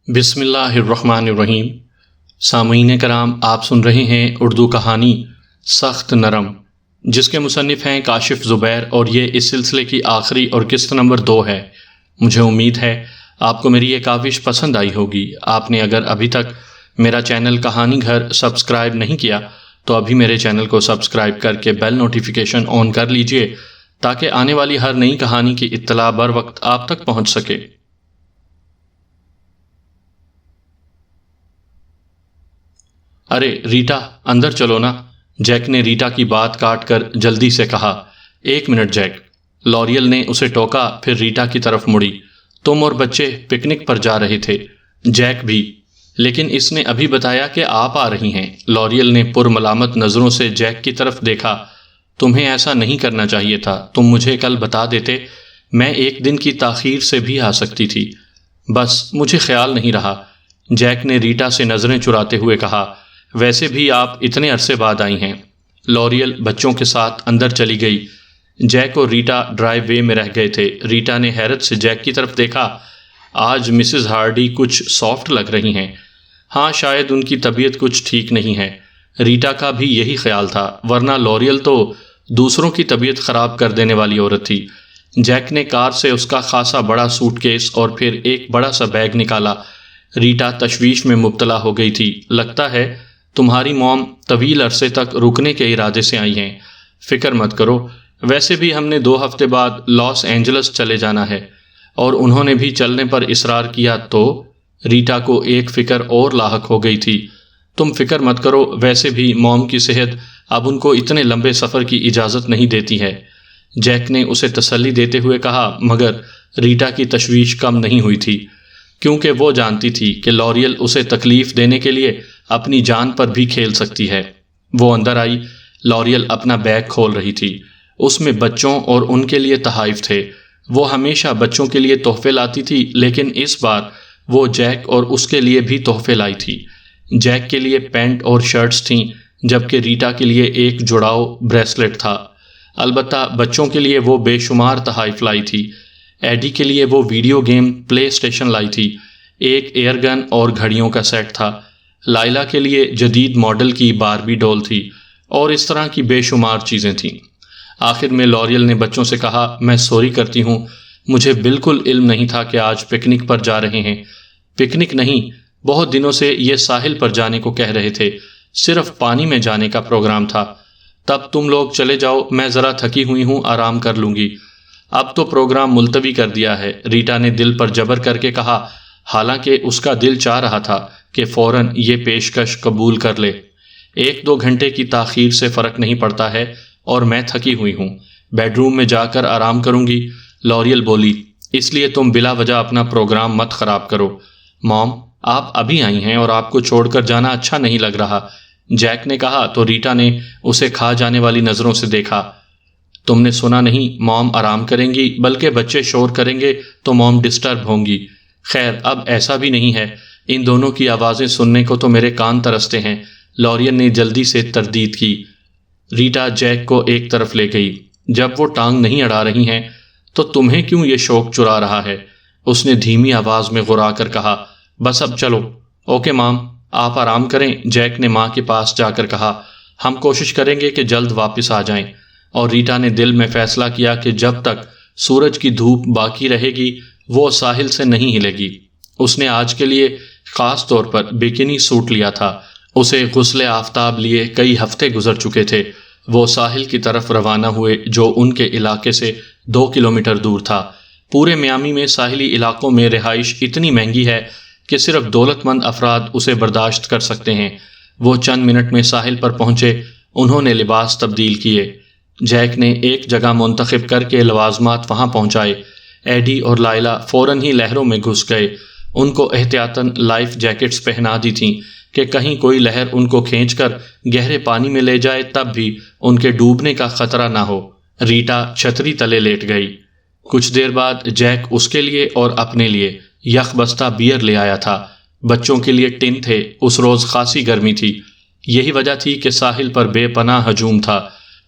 بسم اللہ الرحمن الرحیم۔ سامعین کرام، آپ سن رہے ہیں اردو کہانی سخت نرم، جس کے مصنف ہیں کاشف زبیر، اور یہ اس سلسلے کی آخری اور قسط نمبر 2 ہے۔ مجھے امید ہے آپ کو میری یہ کاوش پسند آئی ہوگی۔ آپ نے اگر ابھی تک میرا چینل کہانی گھر سبسکرائب نہیں کیا تو ابھی میرے چینل کو سبسکرائب کر کے بیل نوٹیفیکیشن آن کر لیجئے تاکہ آنے والی ہر نئی کہانی کی اطلاع بر وقت آپ تک پہنچ سکے۔ ارے ریٹا، اندر چلو نا، جیک نے ریٹا کی بات کاٹ کر جلدی سے کہا۔ 1 منٹ جیک، لوریل نے اسے ٹوکا، پھر ریٹا کی طرف مڑی۔ تم اور بچے پکنک پر جا رہے تھے، جیک بھی، لیکن اس نے ابھی بتایا کہ آپ آ رہی ہیں۔ لوریل نے پرملامت نظروں سے جیک کی طرف دیکھا۔ تمہیں ایسا نہیں کرنا چاہیے تھا، تم مجھے کل بتا دیتے، میں 1 دن کی تاخیر سے بھی آ سکتی تھی، بس مجھے خیال نہیں رہا۔ جیک نے ریٹا سے نظریں چراتے ہوئے کہا، ویسے بھی آپ اتنے عرصے بعد آئی ہیں۔ لوریل بچوں کے ساتھ اندر چلی گئی۔ جیک اور ریٹا ڈرائیو وے میں رہ گئے تھے۔ ریٹا نے حیرت سے جیک کی طرف دیکھا۔ آج مسز ہارڈی کچھ سافٹ لگ رہی ہیں۔ ہاں، شاید ان کی طبیعت کچھ ٹھیک نہیں ہے۔ ریٹا کا بھی یہی خیال تھا، ورنہ لوریل تو دوسروں کی طبیعت خراب کر دینے والی عورت تھی۔ جیک نے کار سے اس کا خاصا بڑا سوٹ کیس اور پھر ایک بڑا سا بیگ نکالا۔ ریٹا تشویش میں مبتلا ہو گئی تھی۔ لگتا ہے تمہاری موم طویل عرصے تک رکنے کے ارادے سے آئی ہیں۔ فکر مت کرو، ویسے بھی ہم نے 2 ہفتے بعد لاس اینجلس چلے جانا ہے، اور انہوں نے بھی چلنے پر اصرار کیا تو۔ ریٹا کو ایک فکر اور لاحق ہو گئی تھی۔ تم فکر مت کرو، ویسے بھی موم کی صحت اب ان کو اتنے لمبے سفر کی اجازت نہیں دیتی ہے، جیک نے اسے تسلی دیتے ہوئے کہا۔ مگر ریٹا کی تشویش کم نہیں ہوئی تھی، کیونکہ وہ جانتی تھی کہ لوریل اسے تکلیف دینے کے لیے اپنی جان پر بھی کھیل سکتی ہے۔ وہ اندر آئی۔ لوریل اپنا بیگ کھول رہی تھی۔ اس میں بچوں اور ان کے لیے تحائف تھے۔ وہ ہمیشہ بچوں کے لیے تحفے لاتی تھی، لیکن اس بار وہ جیک اور اس کے لیے بھی تحفے لائی تھی۔ جیک کے لیے پینٹ اور شرٹس تھیں، جبکہ ریٹا کے لیے ایک جڑاؤ بریسلٹ تھا۔ البتہ بچوں کے لیے وہ بے شمار تحائف لائی تھی۔ ایڈی کے لیے وہ ویڈیو گیم پلے اسٹیشن لائی تھی، ایک ایئر گن اور گھڑیوں کا سیٹ تھا۔ لائلا کے لیے جدید ماڈل کی باربی ڈول تھی، اور اس طرح کی بے شمار چیزیں تھیں۔ آخر میں لوریل نے بچوں سے کہا، میں سوری کرتی ہوں، مجھے بالکل علم نہیں تھا کہ آج پکنک پر جا رہے ہیں۔ پکنک نہیں، بہت دنوں سے یہ ساحل پر جانے کو کہہ رہے تھے، صرف پانی میں جانے کا پروگرام تھا۔ تب تم لوگ چلے جاؤ، میں ذرا تھکی ہوئی ہوں، آرام کر لوں گی۔ اب تو پروگرام ملتوی کر دیا ہے، ریٹا نے دل پر جبر کر کے کہا، حالانکہ اس کا دل چاہ رہا تھا کہ فوراً یہ پیشکش قبول کر لے۔ 1-2 گھنٹے کی تاخیر سے فرق نہیں پڑتا ہے، اور میں تھکی ہوئی ہوں، بیڈ روم میں جا کر آرام کروں گی۔ لوریل بولی، اس لیے تم بلا وجہ اپنا پروگرام مت خراب کرو۔ موم، آپ ابھی آئی ہیں اور آپ کو چھوڑ کر جانا اچھا نہیں لگ رہا، جیک نے کہا تو ریٹا نے اسے کھا جانے والی نظروں سے دیکھا۔ تم نے سنا نہیں، موم آرام کریں گی، بلکہ بچے شور کریں گے تو موم ڈسٹرب ہوں گی۔ خیر، اب ایسا بھی نہیں ہے، ان دونوں کی آوازیں سننے کو تو میرے کان ترستے ہیں۔ لوریل نے جلدی سے تردید کی۔ ریٹا جیک کو ایک طرف لے گئی۔ جب وہ ٹانگ نہیں اڑا رہی ہیں تو تمہیں کیوں یہ شوق چرا رہا ہے؟ اس نے دھیمی آواز میں غرا کر کہا۔ بس اب چلو۔ اوکے مام، آپ آرام کریں، جیک نے ماں کے پاس جا کر کہا۔ ہم کوشش کریں گے کہ جلد واپس آ جائیں۔ اور ریٹا نے دل میں فیصلہ کیا کہ جب تک سورج کی دھوپ باقی رہے گی وہ ساحل سے نہیں ہلے گی۔ اس نے آج کے لیے خاص طور پر بیکنی سوٹ لیا تھا۔ اسے غسل آفتاب لیے کئی ہفتے گزر چکے تھے۔ وہ ساحل کی طرف روانہ ہوئے، جو ان کے علاقے سے 2 کلومیٹر دور تھا۔ پورے میامی میں ساحلی علاقوں میں رہائش اتنی مہنگی ہے کہ صرف دولت مند افراد اسے برداشت کر سکتے ہیں۔ وہ چند منٹ میں ساحل پر پہنچے۔ انہوں نے لباس تبدیل کیے۔ جیک نے ایک جگہ منتخب کر کے لوازمات وہاں پہنچائے۔ ایڈی اور لائلا فوراً ہی لہروں میں گھس گئے۔ ان کو احتیاطاً لائف جیکٹس پہنا دی تھیں کہ کہیں کوئی لہر ان کو کھینچ کر گہرے پانی میں لے جائے، تب بھی ان کے ڈوبنے کا خطرہ نہ ہو۔ ریٹا چھتری تلے لیٹ گئی۔ کچھ دیر بعد جیک اس کے لیے اور اپنے لیے یک بستہ بیئر لے آیا تھا۔ بچوں کے لیے ٹن تھے۔ اس روز خاصی گرمی تھی، یہی وجہ تھی کہ ساحل پر بے پناہ ہجوم تھا۔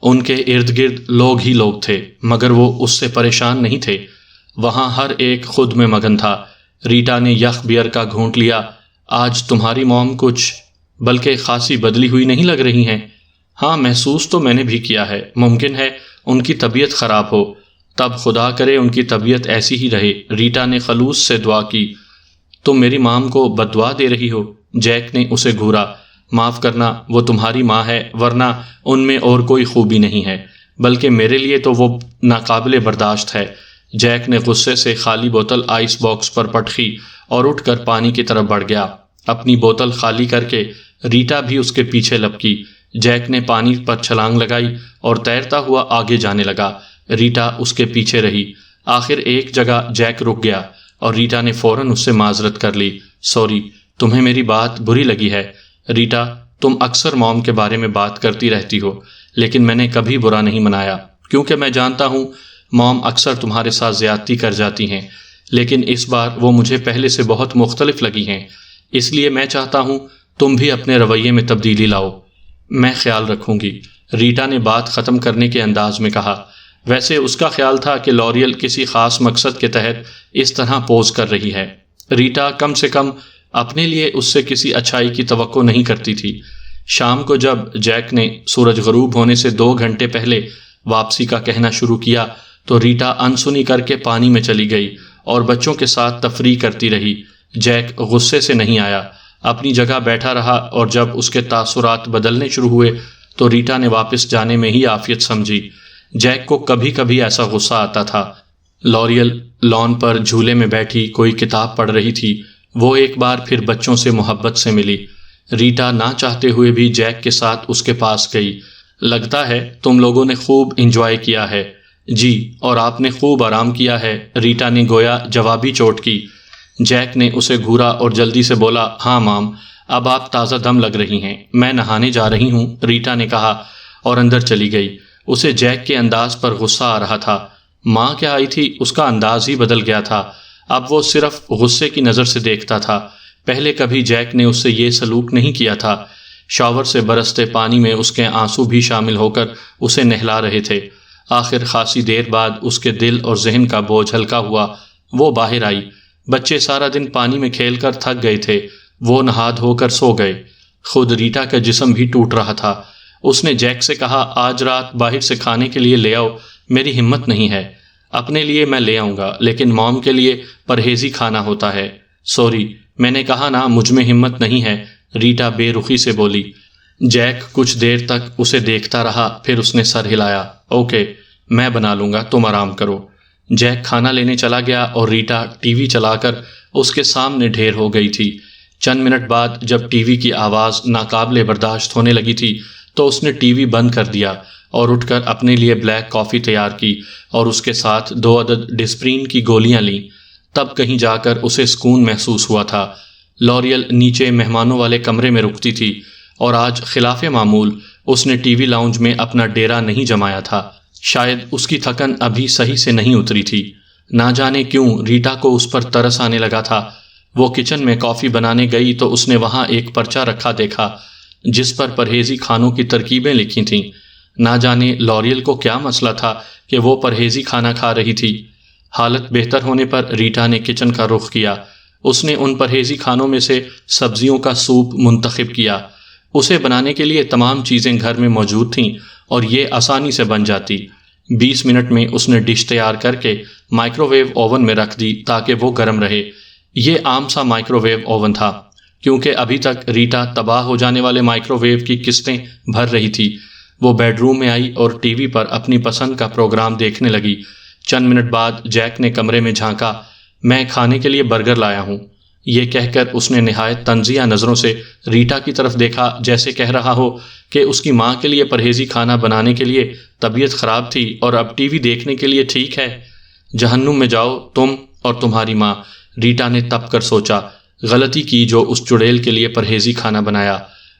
ان کے ارد گرد لوگ ہی لوگ تھے، مگر وہ اس سے پریشان نہیں تھے۔ وہاں ہر ایک خود میں مگن تھا۔ ریٹا نے یخ بیئر کا گھونٹ لیا۔ آج تمہاری موم کچھ بلکہ خاصی بدلی ہوئی نہیں لگ رہی ہیں۔ ہاں، محسوس تو میں نے بھی کیا ہے۔ ممکن ہے ان کی طبیعت خراب ہو۔ تب خدا کرے ان کی طبیعت ایسی ہی رہے، ریٹا نے خلوص سے دعا کی۔ تم میری مام کو بد دعا دے رہی ہو؟ جیک نے اسے گھورا۔ معاف کرنا، وہ تمہاری ماں ہے، ورنہ ان میں اور کوئی خوبی نہیں ہے، بلکہ میرے لیے تو وہ ناقابل برداشت ہے۔ جیک نے غصے سے خالی بوتل آئس باکس پر پٹکی اور اٹھ کر پانی کی طرف بڑھ گیا۔ اپنی بوتل خالی کر کے ریٹا بھی اس کے پیچھے لپکی۔ جیک نے پانی پر چھلانگ لگائی اور تیرتا ہوا آگے جانے لگا۔ ریٹا اس کے پیچھے رہی۔ آخر ایک جگہ جیک رک گیا اور ریٹا نے فوراً اس سے معذرت کر لی۔ سوری، تمہیں میری بات بری لگی ہے؟ ریٹا، تم اکثر موم کے بارے میں بات کرتی رہتی ہو، لیکن میں نے کبھی برا نہیں منایا، کیونکہ میں جانتا ہوں موم اکثر تمہارے ساتھ زیادتی کر جاتی ہیں، لیکن اس بار وہ مجھے پہلے سے بہت مختلف لگی ہیں، اس لیے میں چاہتا ہوں تم بھی اپنے رویے میں تبدیلی لاؤ۔ میں خیال رکھوں گی، ریٹا نے بات ختم کرنے کے انداز میں کہا۔ ویسے اس کا خیال تھا کہ لوریل کسی خاص مقصد کے تحت اس طرح پوز کر رہی ہے۔ ریٹا کم سے کم اپنے لیے اس سے کسی اچھائی کی توقع نہیں کرتی تھی۔ شام کو جب جیک نے سورج غروب ہونے سے 2 گھنٹے پہلے واپسی کا کہنا شروع کیا تو ریٹا انسنی کر کے پانی میں چلی گئی اور بچوں کے ساتھ تفریح کرتی رہی۔ جیک غصے سے نہیں آیا، اپنی جگہ بیٹھا رہا، اور جب اس کے تاثرات بدلنے شروع ہوئے تو ریٹا نے واپس جانے میں ہی عافیت سمجھی۔ جیک کو کبھی کبھی ایسا غصہ آتا تھا۔ لوریل لان پر جھولے میں بیٹھی کوئی کتاب پڑھ رہی تھی۔ وہ ایک بار پھر بچوں سے محبت سے ملی۔ ریٹا نہ چاہتے ہوئے بھی جیک کے ساتھ اس کے پاس گئی۔ لگتا ہے تم لوگوں نے خوب انجوائے کیا ہے۔ جی، اور آپ نے خوب آرام کیا ہے، ریٹا نے گویا جوابی چوٹ کی۔ جیک نے اسے گھورا اور جلدی سے بولا، ہاں مام، اب آپ تازہ دم لگ رہی ہیں، میں نہانے جا رہی ہوں، ریٹا نے کہا اور اندر چلی گئی۔ اسے جیک کے انداز پر غصہ آ رہا تھا۔ ماں کیا آئی تھی، اس کا انداز ہی بدل گیا تھا۔ اب وہ صرف غصے کی نظر سے دیکھتا تھا۔ پہلے کبھی جیک نے اس سے یہ سلوک نہیں کیا تھا۔ شاور سے برستے پانی میں اس کے آنسو بھی شامل ہو کر اسے نہلا رہے تھے۔ آخر خاصی دیر بعد اس کے دل اور ذہن کا بوجھ ہلکا ہوا۔ وہ باہر آئی۔ بچے سارا دن پانی میں کھیل کر تھک گئے تھے۔ وہ نہا دھو کر سو گئے۔ خود ریٹا کا جسم بھی ٹوٹ رہا تھا۔ اس نے جیک سے کہا، آج رات باہر سے کھانے کے لیے لے آؤ، میری ہمت نہیں ہے۔ اپنے لیے میں لے آؤں گا، لیکن موم کے لیے پرہیزی کھانا ہوتا ہے۔ سوری، میں نے کہا نا، مجھ میں ہمت نہیں ہے، ریٹا بے رخی سے بولی۔ جیک کچھ دیر تک اسے دیکھتا رہا، پھر اس نے سر ہلایا۔ اوکے، میں بنا لوں گا، تم آرام کرو۔ جیک کھانا لینے چلا گیا اور ریٹا ٹی وی چلا کر اس کے سامنے ڈھیر ہو گئی تھی۔ چند منٹ بعد جب ٹی وی کی آواز ناقابل برداشت ہونے لگی تھی تو اس نے ٹی وی بند کر دیا اور اٹھ کر اپنے لیے بلیک کافی تیار کی اور اس کے ساتھ 2 عدد ڈسپرین کی گولیاں لیں۔ تب کہیں جا کر اسے سکون محسوس ہوا تھا۔ لوریل نیچے مہمانوں والے کمرے میں رکتی تھی اور آج خلاف معمول اس نے ٹی وی لاؤنج میں اپنا ڈیرا نہیں جمایا تھا۔ شاید اس کی تھکن ابھی صحیح سے نہیں اتری تھی۔ نہ جانے کیوں ریٹا کو اس پر ترس آنے لگا تھا۔ وہ کچن میں کافی بنانے گئی تو اس نے وہاں ایک پرچہ رکھا دیکھا جس پر پرہیزی کھانوں کی ترکیبیں لکھی تھیں۔ نہ جانے لوریل کو کیا مسئلہ تھا کہ وہ پرہیزی کھانا کھا رہی تھی۔ حالت بہتر ہونے پر ریٹا نے کچن کا رخ کیا۔ اس نے ان پرہیزی کھانوں میں سے سبزیوں کا سوپ منتخب کیا۔ اسے بنانے کے لیے تمام چیزیں گھر میں موجود تھیں اور یہ آسانی سے بن جاتی۔ 20 منٹ میں اس نے ڈش تیار کر کے مائکرو ویو اوون میں رکھ دی تاکہ وہ گرم رہے۔ یہ عام سا مائکرو ویو اوون تھا، کیونکہ ابھی تک ریٹا تباہ ہو جانے والے مائکرو ویو کی قسطیں بھر رہی تھی۔ وہ بیڈ روم میں آئی اور ٹی وی پر اپنی پسند کا پروگرام دیکھنے لگی۔ چند منٹ بعد جیک نے کمرے میں جھانکا۔ میں کھانے کے لیے برگر لایا ہوں، یہ کہہ کر اس نے نہایت طنزیہ نظروں سے ریٹا کی طرف دیکھا، جیسے کہہ رہا ہو کہ اس کی ماں کے لیے پرہیزی کھانا بنانے کے لیے طبیعت خراب تھی اور اب ٹی وی دیکھنے کے لیے ٹھیک ہے۔ جہنم میں جاؤ تم اور تمہاری ماں، ریٹا نے تپ کر سوچا۔ غلطی کی جو اس چڑیل کے لیے پرہیزی کھانا بنایا،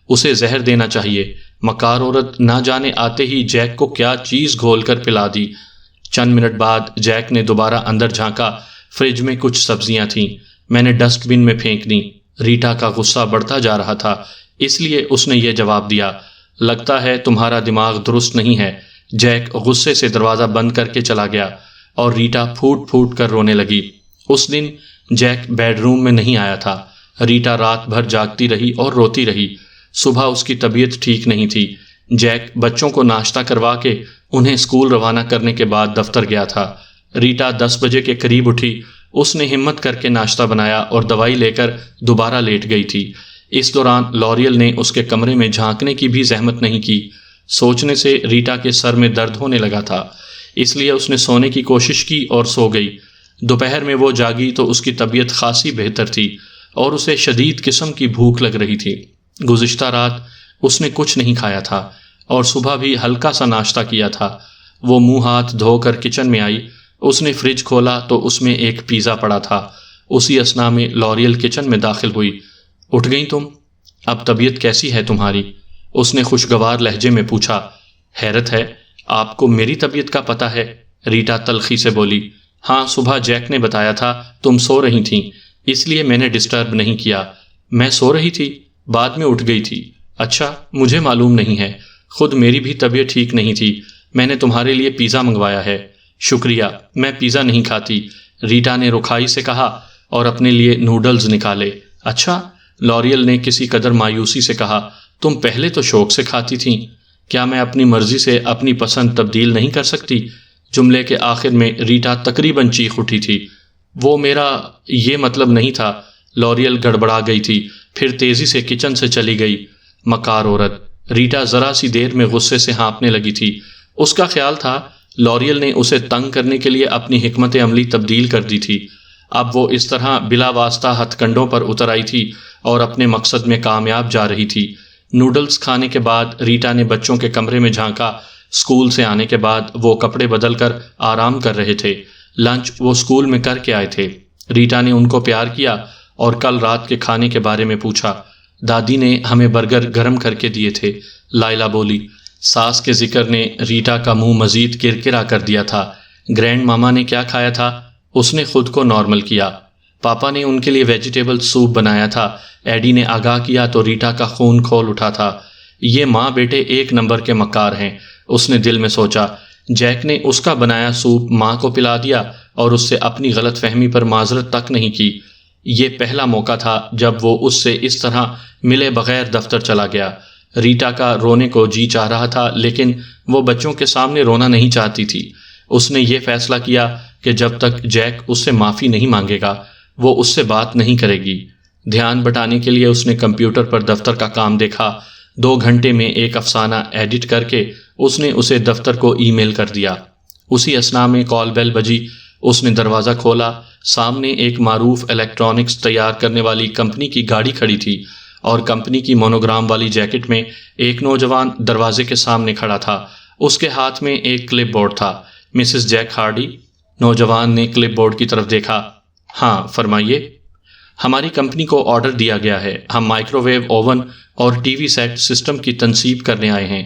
اسے زہر دینا چاہیے۔ مکار عورت نہ جانے آتے ہی جیک کو کیا چیز گھول کر پلا دی۔ چند منٹ بعد جیک نے دوبارہ اندر جھانکا۔ فریج میں کچھ سبزیاں تھیں، میں نے ڈسٹ بن میں پھینک دیں۔ ریٹا کا غصہ بڑھتا جا رہا تھا، اس لیے اس نے یہ جواب دیا، لگتا ہے تمہارا دماغ درست نہیں ہے۔ جیک غصے سے دروازہ بند کر کے چلا گیا اور ریٹا پھوٹ پھوٹ کر رونے لگی۔ اس دن جیک بیڈ روم میں نہیں آیا تھا۔ ریٹا رات بھر جاگتی رہی اور روتی رہی۔ صبح اس کی طبیعت ٹھیک نہیں تھی۔ جیک بچوں کو ناشتہ کروا کے انہیں اسکول روانہ کرنے کے بعد دفتر گیا تھا۔ ریٹا 10 بجے کے قریب اٹھی۔ اس نے ہمت کر کے ناشتہ بنایا اور دوائی لے کر دوبارہ لیٹ گئی تھی۔ اس دوران لوریل نے اس کے کمرے میں جھانکنے کی بھی زحمت نہیں کی۔ سوچنے سے ریٹا کے سر میں درد ہونے لگا تھا، اس لیے اس نے سونے کی کوشش کی اور سو گئی۔ دوپہر میں وہ جاگی تو اس کی طبیعت خاصی بہتر تھی اور اسے شدید قسم کی بھوک لگ رہی تھی۔ گزشتہ رات اس نے کچھ نہیں کھایا تھا اور صبح بھی ہلکا سا ناشتہ کیا تھا۔ وہ منہ ہاتھ دھو کر کچن میں آئی۔ اس نے فریج کھولا تو اس میں ایک پیزا پڑا تھا۔ اسی اثنا میں لوریل کچن میں داخل ہوئی۔ اٹھ گئی تم؟ اب طبیعت کیسی ہے تمہاری؟ اس نے خوشگوار لہجے میں پوچھا۔ حیرت ہے، آپ کو میری طبیعت کا پتہ ہے؟ ریٹا تلخی سے بولی۔ ہاں، صبح جیک نے بتایا تھا تم سو رہی تھیں، اس لیے میں نے ڈسٹرب نہیں کیا۔ میں سو رہی تھی، بعد میں اٹھ گئی تھی۔ اچھا، مجھے معلوم نہیں ہے، خود میری بھی طبیعت ٹھیک نہیں تھی۔ میں نے تمہارے لیے پیزا منگوایا ہے۔ شکریہ، میں پیزا نہیں کھاتی، ریٹا نے رکھائی سے کہا اور اپنے لیے نوڈلز نکالے۔ اچھا، لوریل نے کسی قدر مایوسی سے کہا، تم پہلے تو شوق سے کھاتی تھیں، کیا میں اپنی مرضی سے اپنی پسند تبدیل نہیں کر سکتی؟ جملے کے آخر میں ریٹا تقریباً چیخ اٹھی تھی۔ وہ میرا یہ مطلب نہیں تھا۔ لوریل گڑبڑا گئی تھی، پھر تیزی سے کچن سے چلی گئی۔ مکار عورت، ریٹا ذرا سی دیر میں غصے سے ہانپنے لگی تھی۔ اس کا خیال تھا لوریل نے اسے تنگ کرنے کے لیے اپنی حکمت عملی تبدیل کر دی تھی۔ اب وہ اس طرح بلا واسطہ ہتھ کنڈوں پر اتر آئی تھی اور اپنے مقصد میں کامیاب جا رہی تھی۔ نوڈلز کھانے کے بعد ریٹا نے بچوں کے کمرے میں جھانکا۔ اسکول سے آنے کے بعد وہ کپڑے بدل کر آرام کر رہے تھے۔ لنچ وہ اسکول میں کر کے آئے تھے۔ ریٹا نے ان کو پیار کیا اور کل رات کے کھانے کے بارے میں پوچھا۔ دادی نے ہمیں برگر گرم کر کے دیے تھے، لائلا بولی۔ ساس کے ذکر نے ریٹا کا منہ مزید کرکرا کر دیا تھا۔ گرینڈ ماما نے کیا کھایا تھا؟ اس نے خود کو نارمل کیا۔ پاپا نے ان کے لیے ویجیٹیبل سوپ بنایا تھا۔ ایڈی نے آگاہ کیا تو ریٹا کا خون کھول اٹھا تھا۔ یہ ماں بیٹے ایک نمبر کے مکار ہیں، اس نے دل میں سوچا۔ جیک نے اس کا بنایا سوپ ماں کو پلا دیا اور اس سے اپنی غلط فہمی پر معذرت تک نہیں کی۔ یہ پہلا موقع تھا جب وہ اس سے اس طرح ملے بغیر دفتر چلا گیا۔ ریٹا کا رونے کو جی چاہ رہا تھا، لیکن وہ بچوں کے سامنے رونا نہیں چاہتی تھی۔ اس نے یہ فیصلہ کیا کہ جب تک جیک اس سے معافی نہیں مانگے گا وہ اس سے بات نہیں کرے گی۔ دھیان بٹانے کے لیے اس نے کمپیوٹر پر دفتر کا کام دیکھا۔ 2 گھنٹے میں ایک افسانہ ایڈٹ کر کے اس نے اسے دفتر کو ای میل کر دیا۔ اسی اثنا میں کال بیل بجی۔ اس نے دروازہ کھولا۔ سامنے ایک معروف الیکٹرانکس تیار کرنے والی کمپنی کی گاڑی کھڑی تھی اور کمپنی کی مونوگرام والی جیکٹ میں ایک نوجوان دروازے کے سامنے کھڑا تھا۔ اس کے ہاتھ میں ایک کلپ بورڈ تھا۔ Mrs Jack Hardy? نوجوان نے کلپ بورڈ کی طرف دیکھا۔ ہاں، فرمائیے۔ ہماری کمپنی کو آرڈر دیا گیا ہے۔ ہم مائکرو ویو اوون اور ٹی وی سیٹ سسٹم کی تنصیب کرنے آئے ہیں،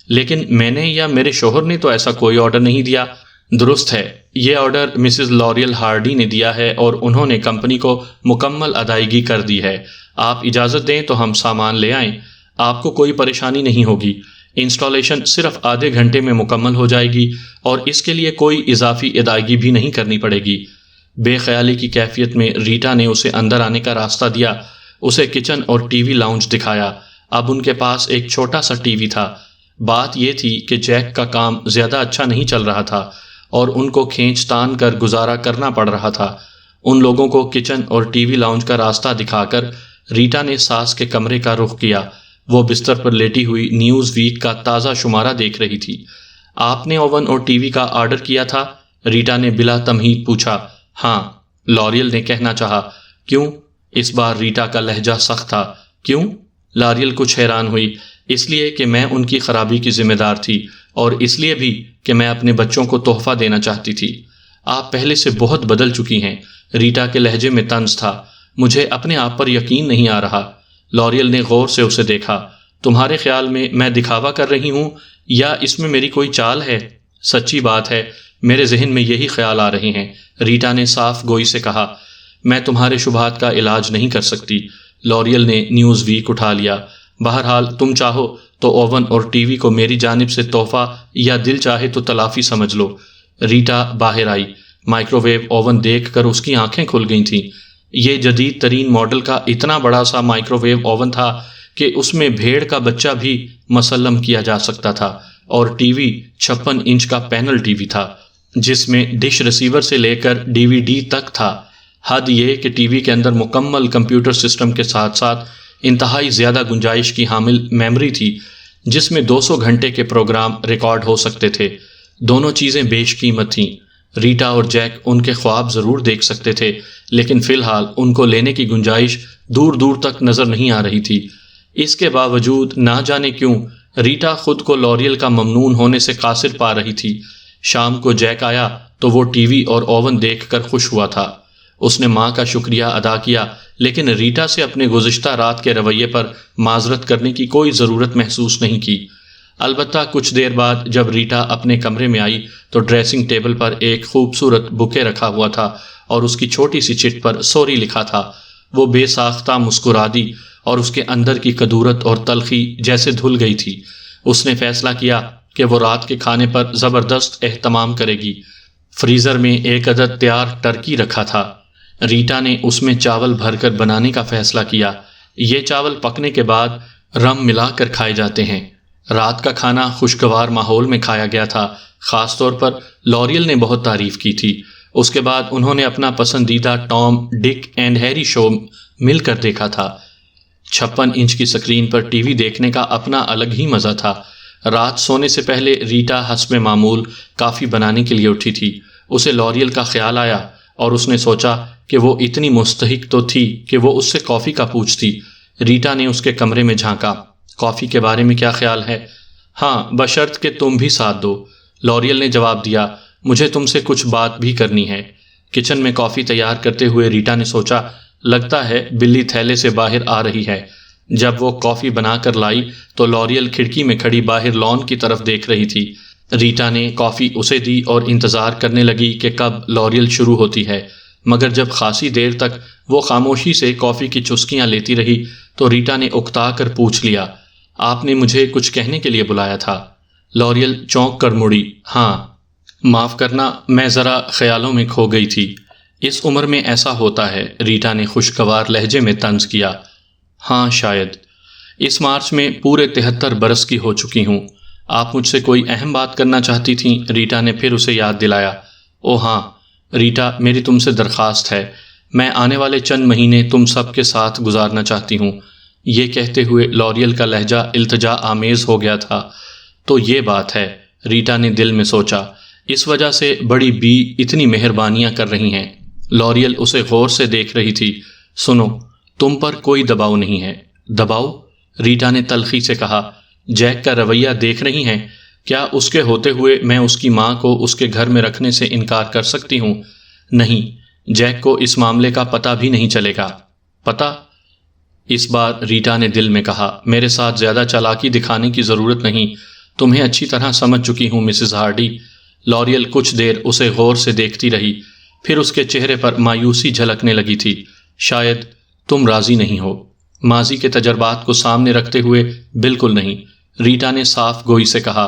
لیکن میں نے یا میرے شوہر نے تو ایسا کوئی آرڈر نہیں دیا۔ درست ہے، یہ آرڈر مسز لوریل ہارڈی نے دیا ہے اور انہوں نے کمپنی کو مکمل ادائیگی کر دی ہے۔ آپ اجازت دیں تو ہم سامان لے آئیں، آپ کو کوئی پریشانی نہیں ہوگی۔ انسٹالیشن صرف آدھے گھنٹے میں مکمل ہو جائے گی اور اس کے لیے کوئی اضافی ادائیگی بھی نہیں کرنی پڑے گی۔ بے خیالی کی کیفیت میں ریٹا نے اسے اندر آنے کا راستہ دیا، اسے کچن اور ٹی وی لاؤنج دکھایا۔ اب ان کے پاس ایک چھوٹا سا ٹی وی تھا۔ بات یہ تھی کہ جیک کا کام زیادہ اچھا نہیں چل رہا تھا اور ان کو کھینچ تان کر گزارا کرنا پڑ رہا تھا۔ ان لوگوں کو کچن اور ٹی وی لاؤنج کا راستہ دکھا کر ریٹا نے ساس کے کمرے کا رخ کیا۔ وہ بستر پر لیٹی ہوئی نیوز ویک کا تازہ شمارہ دیکھ رہی تھی۔ آپ نے اوون اور ٹی وی کا آرڈر کیا تھا؟ ریٹا نے بلا تمہید پوچھا۔ ہاں، لوریل نے کہنا چاہا۔ کیوں؟ اس بار ریٹا کا لہجہ سخت تھا۔ کیوں؟ لوریل کچھ حیران ہوئی۔ اس لیے کہ میں ان کی خرابی کی ذمہ دار تھی اور اس لیے بھی کہ میں اپنے بچوں کو تحفہ دینا چاہتی تھی۔ آپ پہلے سے بہت بدل چکی ہیں۔ ریٹا کے لہجے میں طنز تھا۔ مجھے اپنے آپ پر یقین نہیں آ رہا۔ لوریل نے غور سے اسے دیکھا۔ تمہارے خیال میں دکھاوا کر رہی ہوں یا اس میں میری کوئی چال ہے؟ سچی بات ہے، میرے ذہن میں یہی خیال آ رہے ہیں، ریٹا نے صاف گوئی سے کہا۔ میں تمہارے شبہات کا علاج نہیں کر سکتی۔ لوریل نے نیوز ویک اٹھا لیا۔ بہرحال تم چاہو تو اوون اور ٹی وی کو میری جانب سے تحفہ یا دل چاہے تو تلافی سمجھ لو۔ ریٹا باہر آئی۔ مائکرو ویو اوون دیکھ کر اس کی آنکھیں کھل گئی تھیں۔ یہ جدید ترین ماڈل کا اتنا بڑا سا مائکرو ویو اوون تھا کہ اس میں بھیڑ کا بچہ بھی مسلم کیا جا سکتا تھا، اور ٹی وی 56 انچ کا پینل ٹی وی تھا جس میں ڈش ریسیور سے لے کر ڈی وی ڈی تک تھا۔ حد یہ کہ ٹی وی کے اندر مکمل کمپیوٹر سسٹم کے ساتھ ساتھ انتہائی زیادہ گنجائش کی حامل میموری تھی جس میں 200 گھنٹے کے پروگرام ریکارڈ ہو سکتے تھے۔ دونوں چیزیں بیش قیمت تھیں۔ ریٹا اور جیک ان کے خواب ضرور دیکھ سکتے تھے، لیکن فی الحال ان کو لینے کی گنجائش دور دور تک نظر نہیں آ رہی تھی۔ اس کے باوجود نہ جانے کیوں ریٹا خود کو لوریل کا ممنون ہونے سے قاصر پا رہی تھی۔ شام کو جیک آیا تو وہ ٹی وی اور اوون دیکھ کر خوش ہوا تھا۔ اس نے ماں کا شکریہ ادا کیا، لیکن ریٹا سے اپنے گزشتہ رات کے رویے پر معذرت کرنے کی کوئی ضرورت محسوس نہیں کی۔ البتہ کچھ دیر بعد جب ریٹا اپنے کمرے میں آئی تو ڈریسنگ ٹیبل پر ایک خوبصورت بکے رکھا ہوا تھا اور اس کی چھوٹی سی چٹ پر سوری لکھا تھا۔ وہ بے ساختہ مسکرا دی اور اس کے اندر کی کدورت اور تلخی جیسے دھل گئی تھی۔ اس نے فیصلہ کیا کہ وہ رات کے کھانے پر زبردست اہتمام کرے گی۔ فریزر میں ایک عدد تیار ٹرکی رکھا تھا۔ ریٹا نے اس میں چاول بھر کر بنانے کا فیصلہ کیا۔ یہ چاول پکنے کے بعد رم ملا کر کھائے جاتے ہیں۔ رات کا کھانا خوشگوار ماحول میں کھایا گیا تھا۔ خاص طور پر لوریل نے بہت تعریف کی تھی۔ اس کے بعد انہوں نے اپنا پسندیدہ ٹام، ڈک اینڈ ہیری شو مل کر دیکھا تھا۔ 56 انچ کی سکرین پر ٹی وی دیکھنے کا اپنا الگ ہی مزہ تھا۔ رات سونے سے پہلے ریٹا حسب معمول کافی بنانے کے لیے اٹھی تھی۔ اسے لوریل کا خیال آیا اور اس نے سوچا کہ وہ اتنی مستحق تو تھی کہ وہ اس سے کافی کا پوچھتی۔ ریٹا نے اس کے کمرے میں جھانکا۔ کافی کے بارے میں کیا خیال ہے؟ ہاں، بشرط کہ تم بھی ساتھ دو، لوریل نے جواب دیا۔ مجھے تم سے کچھ بات بھی کرنی ہے۔ کچن میں کافی تیار کرتے ہوئے ریٹا نے سوچا، لگتا ہے بلی تھیلے سے باہر آ رہی ہے۔ جب وہ کافی بنا کر لائی تو لوریل کھڑکی میں کھڑی باہر لان کی طرف دیکھ رہی تھی۔ ریٹا نے کافی اسے دی اور انتظار کرنے لگی کہ کب لوریل شروع ہوتی ہے، مگر جب خاصی دیر تک وہ خاموشی سے کافی کی چسکیاں لیتی رہی تو ریٹا نے اکتا کر پوچھ لیا، آپ نے مجھے کچھ کہنے کے لیے بلایا تھا؟ لوریل چونک کر مڑی۔ ہاں، معاف کرنا، میں ذرا خیالوں میں کھو گئی تھی۔ اس عمر میں ایسا ہوتا ہے، ریٹا نے خوشگوار لہجے میں طنز کیا۔ ہاں شاید۔ اس مارچ میں پورے 73 برس کی ہو چکی ہوں۔ آپ مجھ سے کوئی اہم بات کرنا چاہتی تھیں؟ ریٹا نے پھر اسے یاد دلایا۔ او ہاں ریٹا، میری تم سے درخواست ہے، میں آنے والے چند مہینے تم سب کے ساتھ گزارنا چاہتی ہوں۔ یہ کہتے ہوئے لوریل کا لہجہ التجا آمیز ہو گیا تھا۔ تو یہ بات ہے، ریٹا نے دل میں سوچا، اس وجہ سے بڑی بی اتنی مہربانیاں کر رہی ہیں۔ لوریل اسے غور سے دیکھ رہی تھی۔ سنو، تم پر کوئی دباؤ نہیں ہے۔ دباؤ؟ ریٹا نے تلخی سے کہا۔ جیک کا رویہ دیکھ رہی ہیں؟ کیا اس کے ہوتے ہوئے میں اس کی ماں کو اس کے گھر میں رکھنے سے انکار کر سکتی ہوں؟ نہیں، جیک کو اس معاملے کا پتہ بھی نہیں چلے گا۔ پتہ؟ اس بار ریٹا نے دل میں کہا، میرے ساتھ زیادہ چالاکی دکھانے کی ضرورت نہیں، تمہیں اچھی طرح سمجھ چکی ہوں مسز ہارڈی۔ لوریل کچھ دیر اسے غور سے دیکھتی رہی، پھر اس کے چہرے پر مایوسی جھلکنے لگی تھی۔ شاید تم راضی نہیں ہو۔ ماضی کے تجربات کو سامنے رکھتے ہوئے بالکل نہیں، ریٹا نے صاف گوئی سے کہا،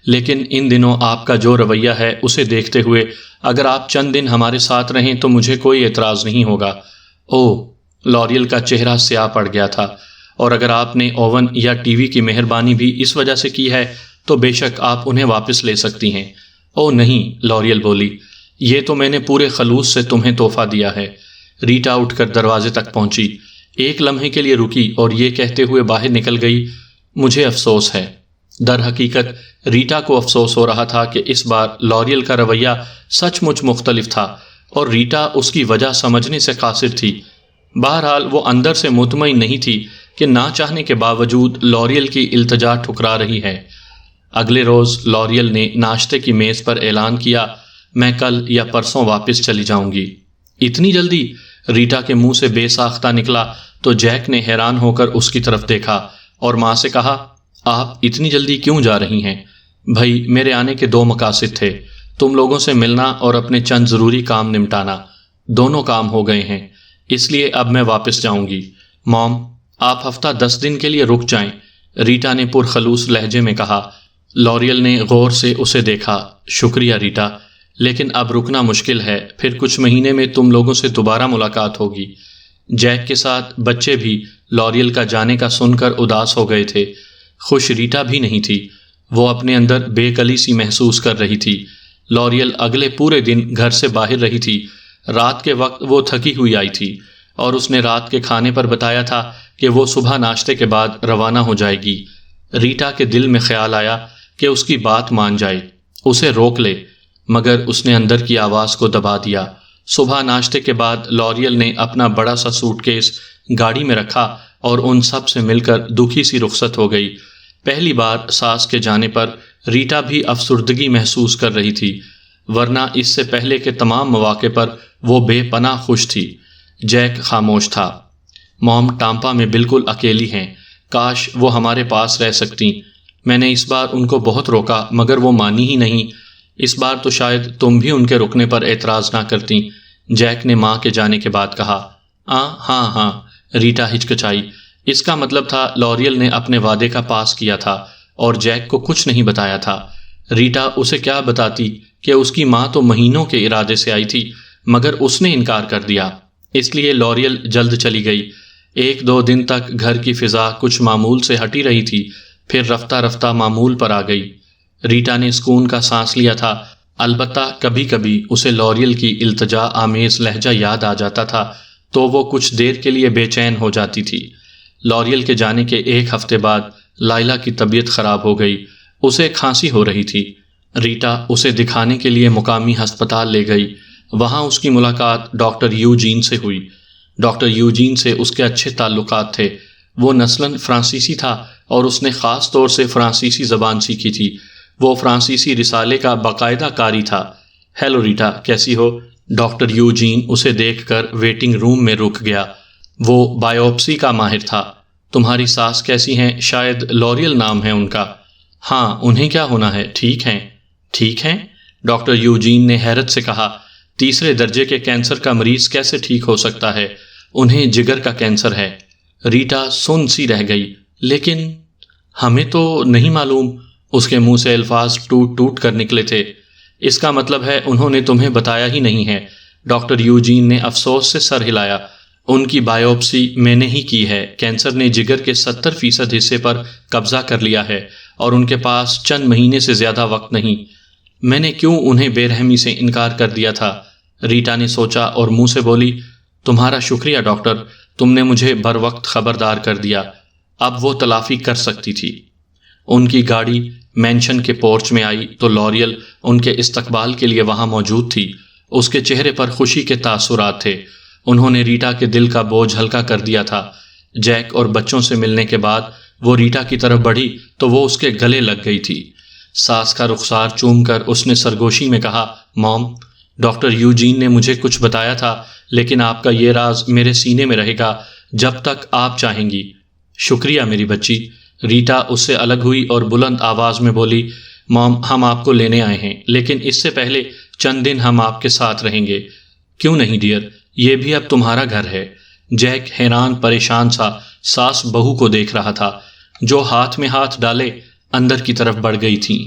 لیکن ان دنوں آپ کا جو رویہ ہے اسے دیکھتے ہوئے اگر آپ چند دن ہمارے ساتھ رہیں تو مجھے کوئی اعتراض نہیں ہوگا۔ اوہ، لوریل کا چہرہ سیاہ پڑ گیا تھا۔ اور اگر آپ نے اوون یا ٹی وی کی مہربانی بھی اس وجہ سے کی ہے تو بے شک آپ انہیں واپس لے سکتی ہیں۔ او نہیں، لوریل بولی، یہ تو میں نے پورے خلوص سے تمہیں تحفہ دیا ہے۔ ریٹا اٹھ کر دروازے تک پہنچی، ایک لمحے کے لیے رکی اور یہ کہتے ہوئے باہر نکل گئی، مجھے افسوس ہے۔ در حقیقت ریٹا کو افسوس ہو رہا تھا کہ اس بار لوریل کا رویہ سچ مچ مختلف تھا اور ریٹا اس کی وجہ سمجھنے سے قاصر تھی۔ بہرحال وہ اندر سے مطمئن نہیں تھی کہ نہ چاہنے کے باوجود لوریل کی التجا ٹھکرا رہی ہے۔ اگلے روز لوریل نے ناشتے کی میز پر اعلان کیا، میں کل یا پرسوں واپس چلی جاؤں گی۔ اتنی جلدی؟ ریٹا کے منہ سے بے ساختہ نکلا تو جیک نے حیران ہو کر اس کی طرف دیکھا اور ماں سے کہا، آپ اتنی جلدی کیوں جا رہی ہیں؟ بھائی، میرے آنے کے دو مقاصد تھے، تم لوگوں سے ملنا اور اپنے چند ضروری کام نمٹانا۔ دونوں کام ہو گئے ہیں، اس لیے اب میں واپس جاؤں گی۔ موم، آپ ہفتہ 10 دن کے لیے رک جائیں، ریٹا نے پرخلوص لہجے میں کہا۔ لوریل نے غور سے اسے دیکھا۔ شکریہ ریٹا، لیکن اب رکنا مشکل ہے، پھر کچھ مہینے میں تم لوگوں سے دوبارہ ملاقات ہوگی۔ جیک کے ساتھ بچے بھی لوریل کا جانے کا سن کر اداس ہو گئے تھے۔ خوش ریٹا بھی نہیں تھی، وہ اپنے اندر بے کلی سی محسوس کر رہی تھی۔ لوریل اگلے پورے دن گھر سے باہر رہی تھی۔ رات کے وقت وہ تھکی ہوئی آئی تھی اور اس نے رات کے کھانے پر بتایا تھا کہ وہ صبح ناشتے کے بعد روانہ ہو جائے گی۔ ریٹا کے دل میں خیال آیا کہ اس کی بات مان جائے، اسے روک لے، مگر اس نے اندر کی آواز کو دبا دیا۔ صبح ناشتے کے بعد لوریل نے اپنا بڑا سا سوٹ کیس گاڑی میں رکھا اور ان سب سے مل کر دکھی سی رخصت ہو گئی۔ پہلی بار ساس کے جانے پر ریٹا بھی افسردگی محسوس کر رہی تھی، ورنہ اس سے پہلے کے تمام مواقع پر وہ بے پناہ خوش تھی۔ جیک خاموش تھا۔ موم ٹامپا میں بالکل اکیلی ہیں، کاش وہ ہمارے پاس رہ سکتی۔ میں نے اس بار ان کو بہت روکا مگر وہ مانی ہی نہیں۔ اس بار تو شاید تم بھی ان کے رکنے پر اعتراض نہ کرتی، جیک نے ماں کے جانے کے بعد کہا۔ ہاں ہاں، ریٹا ہچکچائی۔ اس کا مطلب تھا لوریل نے اپنے وعدے کا پاس کیا تھا اور جیک کو کچھ نہیں بتایا تھا۔ ریٹا اسے کیا بتاتی کہ اس کی ماں تو مہینوں کے ارادے سے آئی تھی مگر اس نے انکار کر دیا، اس لیے لوریل جلد چلی گئی۔ 1-2 دن تک گھر کی فضا کچھ معمول سے ہٹی رہی تھی، پھر رفتہ رفتہ معمول پر آ گئی۔ ریٹا نے سکون کا سانس لیا تھا، البتہ کبھی کبھی اسے لوریل کی التجا آمیز لہجہ یاد آ جاتا تھا تو وہ کچھ دیر کے لیے بے چین ہو جاتی تھی۔ لوریل کے جانے کے 1 ہفتے بعد لائلا کی طبیعت خراب ہو گئی، اسے کھانسی ہو رہی تھی۔ ریٹا اسے دکھانے کے لیے مقامی ہسپتال لے گئی۔ وہاں اس کی ملاقات ڈاکٹر یوجین سے ہوئی۔ ڈاکٹر یوجین سے اس کے اچھے تعلقات تھے، وہ نسلاً فرانسیسی تھا اور اس نے خاص طور سے فرانسیسی زبان سیکھی تھی۔ وہ فرانسیسی رسالے کا باقاعدہ قاری تھا۔ ہیلو ریٹا، کیسی ہو؟ ڈاکٹر یوجین اسے دیکھ کر ویٹنگ روم میں رک گیا۔ وہ بائیوپسی کا ماہر تھا۔ تمہاری ساس کیسی ہیں؟ شاید لوریل نام ہے ان کا۔ ہاں، انہیں کیا ہونا ہے، ٹھیک ہیں۔ ٹھیک ہیں؟ ڈاکٹر یوجین نے حیرت سے کہا، 3 درجے کے کینسر کا مریض کیسے ٹھیک ہو سکتا ہے؟ انہیں جگر کا کینسر ہے۔ ریٹا سن سی رہ گئی۔ لیکن ہمیں تو نہیں معلوم۔ اس کے منہ سے الفاظ ٹوٹ ٹوٹ کر نکلے تھے۔ اس کا مطلب ہے انہوں نے تمہیں بتایا ہی نہیں ہے۔ ڈاکٹر یوجین نے افسوس سے سر ہلایا۔ ان کی بائیوپسی میں نے ہی کی ہے۔ کینسر نے جگر کے 70% حصے پر قبضہ کر لیا ہے اور ان کے پاس چند مہینے سے زیادہ وقت نہیں۔ میں نے کیوں انہیں بے رحمی سے انکار کر دیا تھا؟ ریٹا نے سوچا اور منہ سے بولی، تمہارا شکریہ ڈاکٹر، تم نے مجھے بر وقت خبردار کر دیا۔ اب وہ تلافی کر سکتی تھی۔ ان کی گاڑی مینشن کے پورچ میں آئی تو لوریل ان کے استقبال کے لیے وہاں موجود تھی۔ اس کے چہرے پر خوشی کے تاثرات تھے۔ انہوں نے ریٹا کے دل کا بوجھ ہلکا کر دیا تھا۔ جیک اور بچوں سے ملنے کے بعد وہ ریٹا کی طرف بڑھی تو وہ اس کے گلے لگ گئی تھی۔ ساس کا رخسار چوم کر اس نے سرگوشی میں کہا، موم، ڈاکٹر یوجین نے مجھے کچھ بتایا تھا لیکن آپ کا یہ راز میرے سینے میں رہے گا جب تک آپ چاہیں گی۔ شکریہ میری بچی۔ ریٹا اس سے الگ ہوئی اور بلند آواز میں بولی، موم، ہم آپ کو لینے آئے ہیں لیکن اس سے پہلے چند دن ہم آپ کے ساتھ رہیں گے۔ کیوں نہیں ڈیئر، یہ بھی اب تمہارا گھر ہے۔ جیک حیران پریشان سا ساس بہو کو دیکھ رہا تھا جو ہاتھ میں ہاتھ ڈالے اندر کی طرف بڑھ گئی تھیں۔